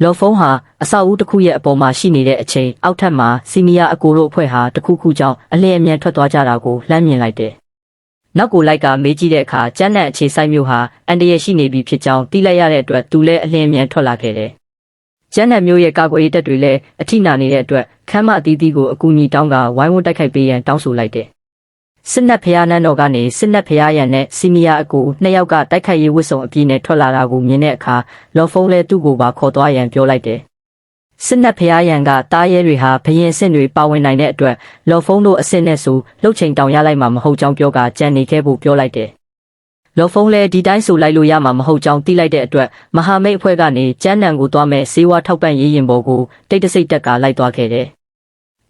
လော်ဖုံးဟာအဆောက်အဦတစ်ခုရဲ့အပေါ်မှာရှိနေတဲ့အချိန်အောက်ထပ်မှာစီနီယာအကိုတို့အဖွဲ့ဟာတစ်ခုခုကြောင့်အလင်းအမြန်ထွက်သွားကြတာကိုလှမ်းမြင်လိုက်တယ်။နောက်ကိုလိုက်ကမေးကြည့်တဲ့အခါကျန်းတဲ့အခြေဆိုင်မျိုးဟာအန်တရရှိနေပြီဖြစ်ကြောင်းသိလိုက်ရတဲ့အတွက်သူလည်းအလင်းအမြန်ထွက်လာခဲ့တယ်။ကျန်းတဲ့မျိုးရဲ့ကာကွယ်ရေးတပ်တွေလည်းအထိနာနေတဲ့အတွက်ခမ်းမအသီးသီးကိုအကူအညီတောင်းကဝိုင်းဝန်းတိုက်ခိုက်ပေးရန်တောင်းဆိုလိုက်တယ်။စစ်နက်ဖျားနန်းတော်ကနေစစ်နက်ဖျားရန်နဲ့စီနီယာအကိုနှစ်ယောက်ကတိုက်ခိုက်ရေးဝတ်စုံအပြည့်နဲ့ထွက်လာတာကိုမြင်တဲ့အခါလော်ဖုံးလည်းသူ့ကိုပါခေါ်သွားရန်ပြောလိုက်တယ်။စစ်နက်ဖျားရန်ကတားရဲတွေဟာဘရင်အဆင့်တွေပါဝင်နိုင်တဲ့အတွက်လော်ဖုံးတို့အဆင့်နဲ့ဆိုလှုပ်ချိန်တောင်ရလိုက်မှာမဟုတ်ကြောင်းပြောကကြံနေခဲ့ဖို့ပြောလိုက်တယ်။လော်ဖုံးလည်းဒီတိုင်းဆိုလိုက်လို့ရမှာမဟုတ်ကြောင်းသိလိုက်တဲ့အတွက်မဟာမိတ်အဖွဲ့ကနေကျန်းနံကိုသွားမဲ့စေဝါထောက်ပံ့ရေးရင်ဘော်ကိုတိတ်တဆိတ်တက်ကလိုက်သွားခဲ့တယ်။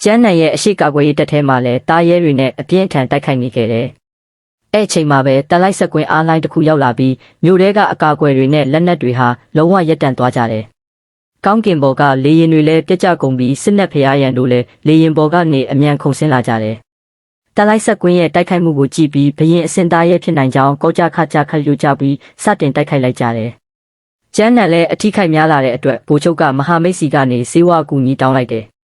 ကျန်းနံရဲ့အရှိကာကွယ်ရေးတပ်ထဲမှာလည်းတားရဲတွေနဲ့အပြင်းထန်တိုက်ခိုက်နေခဲ့တယ်။အဲ့ချိန်မှာပဲတန်လိုက်ဆက်ကွင်းအားလိုင်းတစ်ခုရောက်လာပြီးမြို့ထဲကအကာအကွယ်တွေနဲ့လက်နက်တွေဟာလုံးဝရပ်တန့်သွားကြတယ်။ကောင်းကင်ဘော်ကလေရင်တွေလည်းပြတ်ကျကုန်ပြီးစစ်နက်ဖျားရန်တို့လည်းလေရင်ဘော်ကနေအမြန်ခုန်ဆင်းလာကြတယ်။တန်လိုက်ဆက်ကွင်းရဲ့တိုက်ခိုက်မှုကိုကြည့်ပြီးဘရင်အစင်သားရဲ့ဖြစ်နိုင်ကြောင်းကောကြခကြခတ်ယူကြပြီးစတင်တိုက်ခိုက်လိုက်ကြတယ်။ကျန်းနံလည်းအထိခိုက်များလာတဲ့အတွက်ဗိုလ်ချုပ်ကမဟာမိတ်စီကနေစေဝါအကူညီတောင်းလိုက်တယ်။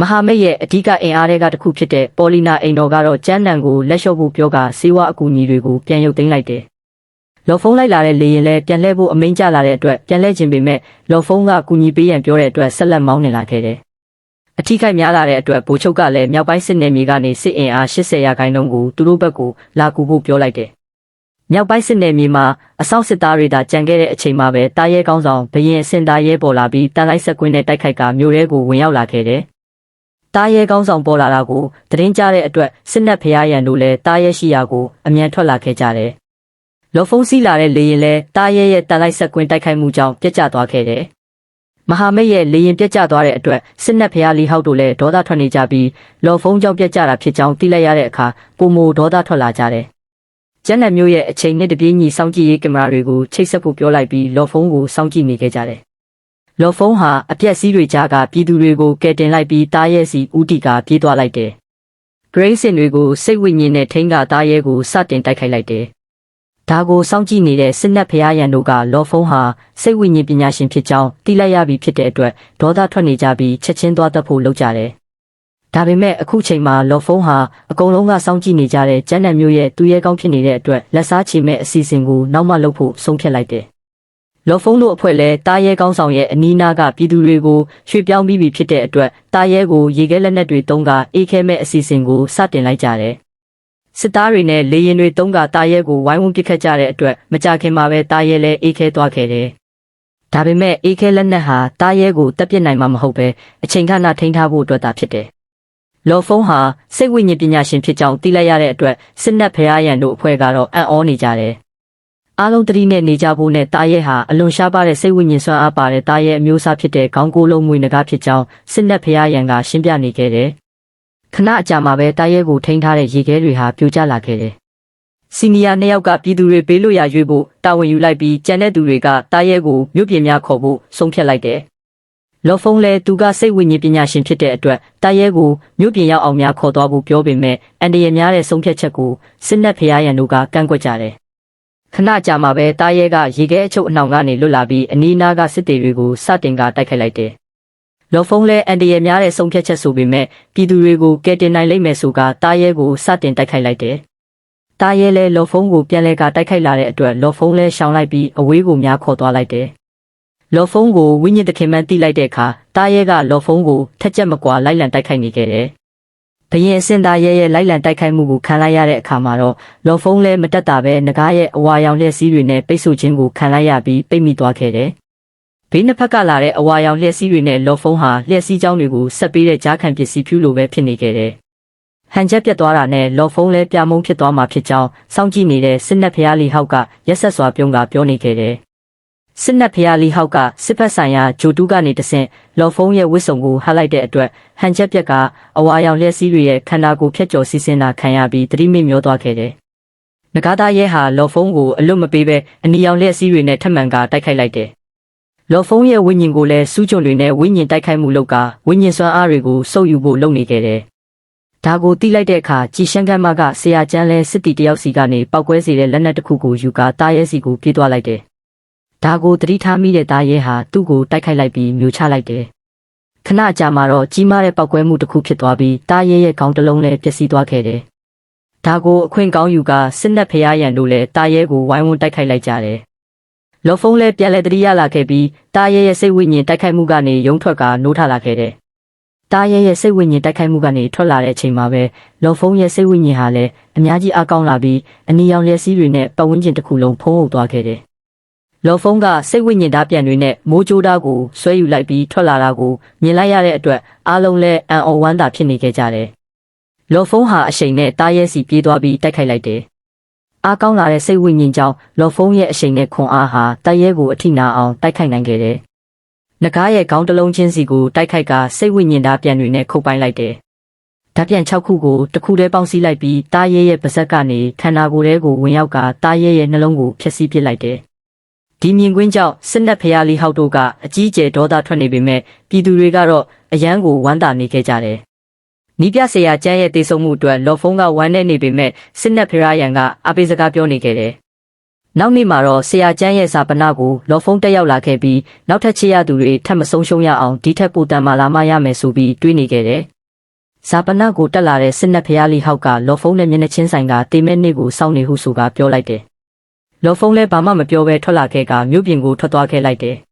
မဟာမိတ်ရဲ့အဓိကအင်အားတွေကတစ်ခုဖြစ်တဲ့ပေါ်လီနာအိမ်တော်ကတော့ကျန်းနံကိုလက်လျှော့ဖို့ပြောကစေဝါအကူညီတွေကိုပြန်ရုပ်သိမ်းလိုက်တယ်။လော်ဖုံးလိုက်လာတဲ့လေရင်လည်းပြန်လှည့်ဖို့အမိန့်ကျလာတဲ့အတွက်ပြန်လှည့်ခြင်းပေမဲ့လော်ဖုံးကအကူညီပေးရန်ပြောတဲ့အတွက်ဆက်လက်မောင်းနေလာခဲ့တယ်။အထိခိုက်များလာတဲ့အတွက်ဗိုလ်ချုပ်ကလည်းမြောက်ပိုင်းစစ်နယ်မြေကနေစစ်အင်အား80ရာခိုင်နှုန်းကိုသူတို့ဘက်ကိုလာကူဖို့ပြောလိုက်တယ်။မြောက်ပိုင်းစစ်နယ်မြေမှာအဆောက်စစ်သားတွေသာကြံခဲ့တဲ့အချိန်မှာပဲတာရဲကောင်းဆောင်ဘရင်အစင်သားရဲပေါ်လာပြီးတန်လိုက်ဆက်ကွင်းနဲ့တိုက်ခိုက်ကမြို့ရဲကိုဝင်ရောက်လာခဲ့တယ်။တာရဲကောင်းဆောင်ပေါ်လာတာကိုသတင်းကြားတဲ့အတွက်စစ်နက်ဖျားရန်တို့လည်းတာရဲရှိရာကိုအမြန်ထွက်လာခဲ့ကြတယ်။လော်ဖုံးစီးလာတဲ့လေရင်လည်းတာရဲရဲ့တန်လိုက်ဆက်ကွင်းတိုက်ခိုက်မှုကြောင့်ပြတ်ကျသွားခဲ့တယ်။မဟာမိတ်ရဲ့လေရင်ပြတ်ကျသွားတဲ့အတွက်စစ်နက်ဖျားလီဟောက်တို့လည်းဒေါသထွက်နေကြပြီးလော်ဖုံးကြောင့်ပြတ်ကျတာဖြစ်ကြောင်းသိလိုက်ရတဲ့အခါပုံမိုဒေါသထွက်လာကြတယ်။ကျန်းတဲ့မျိုးရဲ့အချိန်နဲ့တပြေးညီစောင့်ကြည့်ရေးကင်မရာတွေကိုချိတ်ဆက်ဖို့ပြောလိုက်ပြီးလော်ဖုံးကိုစောင့်ကြည့်နေခဲ့ကြတယ်။လော်ဖုံးဟာအပြက်စီးတွေကြားကပြည်သူတွေကိုကယ်တင်လိုက်ပြီးတားရဲစီဦးတီကပြေးသွားလိုက်တယ်။ဂရိတ်စင်တွေကိုစိတ်ဝိညာဉ်နဲ့ထိန်းကတားရဲကိုစတင်တိုက်ခိုက်လိုက်တယ်။ဒါကိုစောင့်ကြည့်နေတဲ့စစ်နက်ဖျားရန်တို့ကလော်ဖုံးဟာစိတ်ဝိညာဉ်ပညာရှင်ဖြစ်ကြောင်းသိလိုက်ရပြီဖြစ်တဲ့အတွက်ဒေါသထွက်နေကြပြီးချက်ချင်းသွားတတ်ဖို့လုပ်ကြတယ်။ဒါပေမဲ့အခုချိန်မှာလော်ဖုံးဟာအကုန်လုံးကစောင့်ကြည့်နေကြတဲ့ကျန်းတဲ့မျိုးရဲ့သူရဲကောင်းဖြစ်နေတဲ့အတွက်လက်စားချေမဲ့အစီအစဉ်ကိုနောက်မှလုပ်ဖို့ဆုံးဖြတ်လိုက်တယ်။လော်ဖုံးတို့အဖွဲ့လည်းတာရဲကောင်းဆောင်ရဲ့အနီးနားကပြည်သူတွေကိုရွှေ့ပြောင်းပြီးပြီဖြစ်တဲ့အတွက်တာရဲကိုရေခဲလက်နက်တွေတုံးကအေးခဲမဲ့အစီအစဉ်ကိုစတင်လိုက်ကြတယ်။စစ်သားတွေနဲ့လေရင်တွေတုံးကတာရဲကိုဝိုင်းဝန်းပစ်ခတ်ကြတဲ့အတွက်မကြခင်မှာပဲတာရဲလည်းအေးခဲသွားခဲ့တယ်။ဒါပေမဲ့အေးခဲလက်နက်ဟာတာရဲကိုတပ်ပစ်နိုင်မှာမဟုတ်ပဲအချိန်ခဏထိန်းထားဖို့အတွက်သာဖြစ်တယ်။လော်ဖုံးဟာစိတ်ဝိညာဉ်ပညာရှင်ဖြစ်ကြောင်းသိလိုက်ရတဲ့အတွက်စစ်နက်ဖျားရန်တို့အဖွဲ့ကတော့အံ့ဩနေကြတယ်။အားလုံးသတိနဲ့နေကြဖို့နဲ့တာရဲဟာအလွန်ရှားပါတဲ့စိတ်ဝိညာဉ်စွမ်းအားပါတဲ့တာရဲအမျိုးအစားဖြစ်တဲ့ခေါင်းကိုယ်လုံးမွေနဂါဖြစ်ကြောင်းစစ်နက်ဖျားရန်ကရှင်းပြနေခဲ့တယ်။ခဏအကြာမှာပဲတာရဲကိုထိန်းထားတဲ့ရေခဲတွေဟာပြိုကျလာခဲ့တယ်။စီနီယာနှစ်ယောက်ကပြည်သူတွေဘေးလွတ်ရာရွေးဖို့တာဝန်ယူလိုက်ပြီးကြံတဲ့သူတွေကတာရဲကိုမြို့ပြင်များခေါ်ဖို့ဆုံးဖြတ်လိုက်တယ်။လော်ဖုံးလည်းသူကစိတ်ဝိညာဉ်ပညာရှင်ဖြစ်တဲ့အတွက်တာရဲကိုမြို့ပြင်ရောက်အောင်များခေါ်သွားဖို့ပြောပေမဲ့အန်တရများတဲ့ဆုံးဖြတ်ချက်ကိုစစ်နက်ဖျားရန်တို့ကကန့်ကွက်ကြတယ်။ခဏကြာမှာပဲတာရဲကရေခဲအချုပ်အနှောင်ကနေလွတ်လာပြီးအနီးနားကစစ်တေတွေကိုစတင်ကတိုက်ခိုက်လိုက်တယ်။လော်ဖုံးလည်းအန်တရများတဲ့ဆုံးဖြတ်ချက်ဆိုပေမဲ့ပြည်သူတွေကိုကယ်တင်နိုင်လိမ့်မယ်ဆိုတာတာရဲကိုစတင်တိုက်ခိုက်လိုက်တယ်။တာရဲလည်းလော်ဖုံးကိုပြန်လဲကတိုက်ခိုက်လာတဲ့အတွက်လော်ဖုံးလည်းရှောင်လိုက်ပြီးအဝေးကိုများခေါ်သွားလိုက်တယ်။လော်ဖုံးကိုဝိညာဉ်တခင်မှန်းတိလိုက်တဲ့အခါတာရဲကလော်ဖုံးကိုထက်ချက်မကွာလိုက်လံတိုက်ခိုက်နေခဲ့တယ်။ဘရင်အစင်သားရဲရဲ့လိုက်လံတိုက်ခိုက်မှုကိုခံလိုက်ရတဲ့အခါမှာတော့လော်ဖုံးလည်းမတက်တာပဲငကားရဲ့အဝါရောင်လျက်စီးတွေနဲ့ပိတ်ဆို့ခြင်းကိုခံလိုက်ရပြီးပိတ်မိသွားခဲ့တယ်။ဘေးနှစ်ဖက်ကလာတဲ့အဝါရောင်လျက်စီးတွေနဲ့လော်ဖုံးဟာလျက်စီးကြောင်းတွေကိုဆက်ပေးတဲ့ကြားခံပစ္စည်းဖြူလိုပဲဖြစ်နေခဲ့တယ်။ဟန်ချက်ပြတ်သွားတာနဲ့လော်ဖုံးလည်းပြမုံဖြစ်သွားမှာဖြစ်ကြောင်းစောင့်ကြည့်နေတဲ့စစ်နက်ဖျားလီဟောက်ကရက်ဆက်စွာပြုံးကပြောနေခဲ့တယ်။စစ်နက်ဖျားလီဟောက်ကစစ်ဖက်ဆိုင်ရာဂျိုတူးကနေတဆင့်လော်ဖုံးရဲ့ဝစ်စုံကိုဟပ်လိုက်တဲ့အတွက်ဟန်ချက်ပြတ်ကအဝါရောင်လျက်စီးတွေရဲ့ခန္ဓာကိုယ်ဖြတ်ကျော်စီးဆင်းတာခံရပြီးသတိမေ့မျောသွားခဲ့တယ်။ငကားသားရဲဟာလော်ဖုံးကိုအလွတ်မပေးပဲအနီရောင်လျက်စီးတွေနဲ့ထပ်မံကတိုက်ခိုက်လိုက်တယ်။လော်ဖုံးရဲ့ဝိညာဉ်ကိုလည်းစူးကျွန်တွေနဲ့ဝိညာဉ်တိုက်ခိုက်မှုလုပ်ကဝိညာဉ်စွမ်းအားတွေကိုစုပ်ယူဖို့လုပ်နေခဲ့တယ်။ဒါကိုသိလိုက်တဲ့အခါကြည်ရှမ်းကမ်းမကဆရာကျန်းလဲစစ်တီတယောက်စီကနေပောက်ကွဲစေတဲ့လက်နက်တစ်ခုကိုယူကာတားရဲစီကိုပြေးသွားလိုက်တယ်။ ဒါကိုသတိထားမိတဲ့သားရဲဟာသူ့ကိုတိုက်ခိုက်လိုက်ပြီးမျိုးချလိုက်တယ်။ခဏကြာမှတော့ကြီးမားတဲ့ပောက်ကွဲမှုတစ်ခုဖြစ်သွားပြီးသားရဲရဲ့ခေါင်းတစ်လုံးလည်းပျက်စီးသွားခဲ့တယ်။ဒါကိုအခွင့်ကောင်းယူကစစ်နက်ဖျားရန်တို့လည်းသားရဲကိုဝိုင်းဝန်းတိုက်ခိုက်လိုက်ကြတယ်။လော်ဖုံးလည်းပြန်လည်တတိယလာခဲ့ပြီးသားရဲရဲ့စိတ်ဝိညာဉ်တိုက်ခိုက်မှုကနေရုံထွက်ကနိုးထလာခဲ့တယ်။သားရဲရဲ့စိတ်ဝိညာဉ်တိုက်ခိုက်မှုကနေထွက်လာတဲ့အချိန်မှာပဲလော်ဖုံးရဲ့စိတ်ဝိညာဉ်ဟာလည်းအများကြီးအားကောင်းလာပြီးအနီရောင်လျက်စီးတွေနဲ့ပတ်ဝန်းကျင်တစ်ခုလုံးဖုံးအုပ်သွားခဲ့တယ်။လော်ဖုံးကစိတ်ဝိညာဉ်ဓာတ်ပြန်တွေနဲ့မိုးကြိုးဓာတ်ကိုဆွဲယူလိုက်ပြီးထွက်လာတာကိုမြင်လိုက်ရတဲ့အတွက်အားလုံးလည်းအံ့ဩဝမ်းသာဖြစ်နေခဲ့ကြတယ်။လော်ဖုံးဟာအရှိန်နဲ့သားရဲစီပြေးသွားပြီးတိုက်ခိုက်လိုက်တယ်။အားကောင်းလာတဲ့စိတ်ဝိညာဉ်ကြောင့်လော်ဖုံးရဲ့အရှိန်နဲ့ခွန်အားဟာသားရဲကိုအထိနာအောင်တိုက်ခိုက်နိုင်ခဲ့တယ်။နဂါးရဲ့ခေါင်းတစ်လုံးချင်းစီကိုတိုက်ခိုက်ကစိတ်ဝိညာဉ်ဓာတ်ပြန်တွေနဲ့ခုတ်ပိုင်းလိုက်တယ်။ဓာတ်ပြန်6ခုကိုတစ်ခုတည်းပေါင်းစည်းလိုက်ပြီးသားရဲရဲ့ပါးစပ်ကနေခန္ဓာကိုယ်ထဲကိုဝင်ရောက်ကသားရဲရဲ့နှလုံးကိုဖျက်ဆီးပစ်လိုက်တယ်။ဒီမြင်ကွင်းကြောင့်စစ်နက်ဖျားလေးဟောက်တို့ကအကြီးကျယ်ဒေါသထွက်နေပေမဲ့ပြည်သူတွေကတော့အယမ်းကိုဝမ်းသာနေခဲ့ကြတယ်။နီးပြဆရာကျန်းရဲ့တေဆုံမှုအတွက်လော်ဖုံးကဝမ်းနဲ့နေပေမဲ့စစ်နက်ဖျားရန်ကအပိစကားပြောနေခဲ့တယ်။နောက်နေ့မှာတော့ဆရာကျန်းရဲ့ဇာပနာကိုလော်ဖုံးတက်ရောက်လာခဲ့ပြီးနောက်ထပ်ချစ်ရသူတွေထပ်မဆုံးရှုံးရအောင်ဒီထက်ပိုတန်မာလာမရမယ်ဆိုပြီးတွေးနေခဲ့တယ်။ဇာပနာကိုတက်လာတဲ့စစ်နက်ဖျားလေးဟောက်ကလော်ဖုံးနဲ့မျက်နှာချင်းဆိုင်ကတေမဲနေ့ကိုစောင့်နေဟုဆိုကပြောလိုက်တယ်။လော်ဖုံးလည်းဘာမှမပြောဘဲထွက်လာခဲ့ကမြို့ပြင်ကိုထွက်သွားခဲ့လိုက်တယ်။